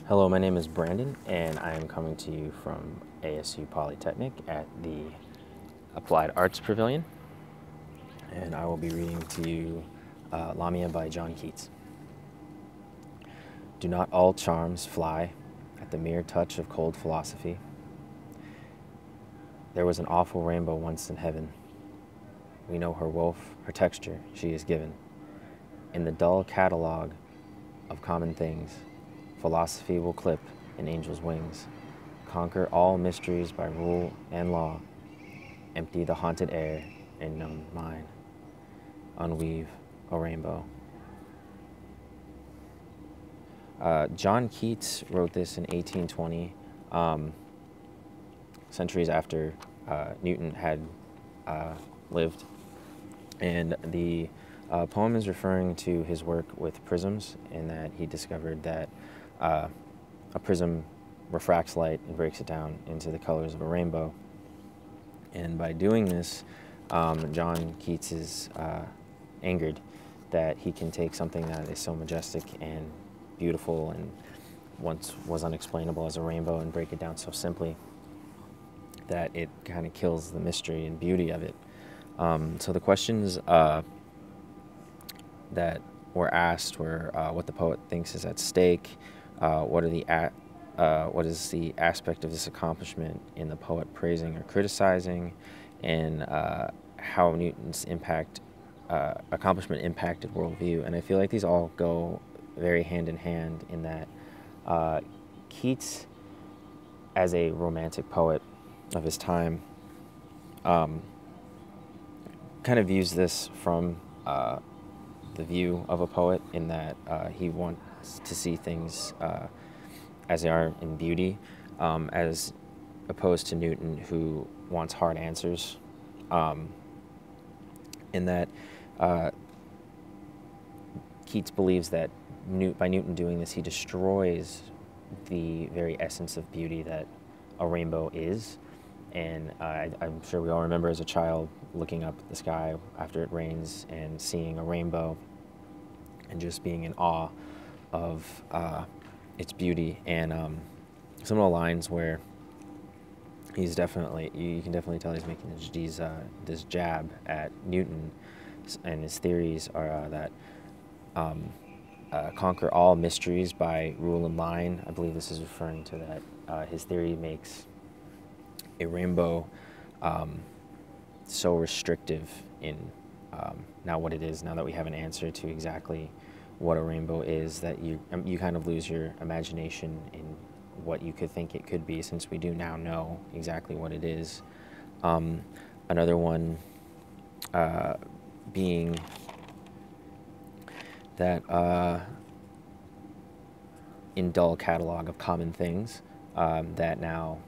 Hello, my name is Brandon, and I am coming to you from ASU Polytechnic at the Applied Arts Pavilion, and I will be reading to you Lamia by John Keats. Do not all charms fly at the mere touch of cold philosophy? There was an awful rainbow once in heaven. We know her woof, her texture she is given. In the dull catalogue of common things, philosophy will clip an angel's wings, conquer all mysteries by rule and law, empty the haunted air and numb mind, unweave a rainbow. John Keats wrote this in 1820, centuries after Newton had lived. And the poem is referring to his work with prisms, in that he discovered that a prism refracts light and breaks it down into the colors of a rainbow. And by doing this, John Keats is angered that he can take something that is so majestic and beautiful and once was unexplainable as a rainbow and break it down so simply that it kind of kills the mystery and beauty of it. So the questions that were asked were what the poet thinks is at stake, what is the aspect of this accomplishment in the poet praising or criticizing, and how Newton's accomplishment impacted worldview. And I feel like these all go very hand in hand, in that Keats, as a romantic poet of his time, kind of views this from the view of a poet, in that he wants to see things as they are in beauty, as opposed to Newton, who wants hard answers, in that Keats believes that by Newton doing this, he destroys the very essence of beauty that a rainbow is. And I'm sure we all remember as a child looking up at the sky after it rains and seeing a rainbow and just being in awe of its beauty. And some of the lines where he's definitely, you can definitely tell he's making this jab at Newton, and his theories are that conquer all mysteries by rule and line. I believe this is referring to that his theory makes a rainbow so restrictive in now what it is, now that we have an answer to exactly what a rainbow is, that you kind of lose your imagination in what you could think it could be, since we do now know exactly what it is. Another one being that in dull catalog of common things, that now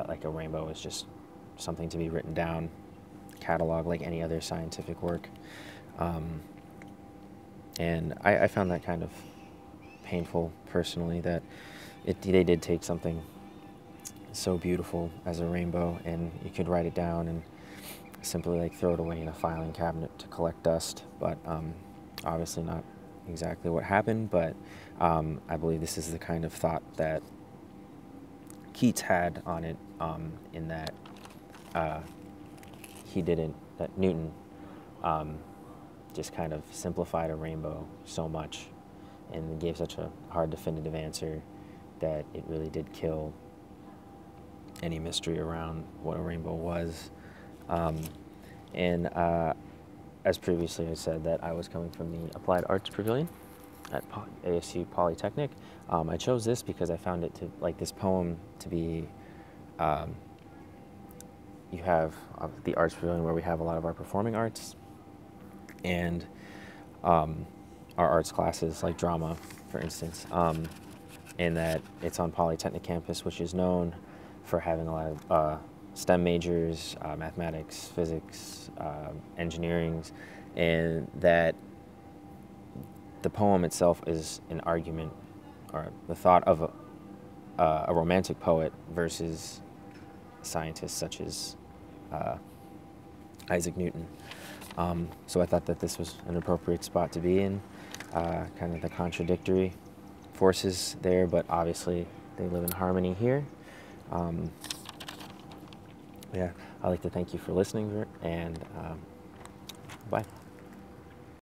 like a rainbow is just something to be written down, catalog like any other scientific work. And I found that kind of painful personally, that they did take something so beautiful as a rainbow and you could write it down and simply like throw it away in a filing cabinet to collect dust. But obviously not exactly what happened, but I believe this is the kind of thought that Keats had on it, in that that Newton just kind of simplified a rainbow so much and gave such a hard definitive answer that it really did kill any mystery around what a rainbow was. As previously I said, that I was coming from the Applied Arts Pavilion at ASU Polytechnic. I chose this because I found it to, like this poem to be, you have the Arts Pavilion where we have a lot of our performing arts and our arts classes, like drama, for instance, in that it's on Polytechnic campus, which is known for having a lot of STEM majors, mathematics, physics, engineering, and that the poem itself is an argument, or the thought of a romantic poet versus scientists such as Isaac Newton. So I thought that this was an appropriate spot to be in, kind of the contradictory forces there, but obviously they live in harmony here. Yeah, I'd like to thank you for listening, and bye.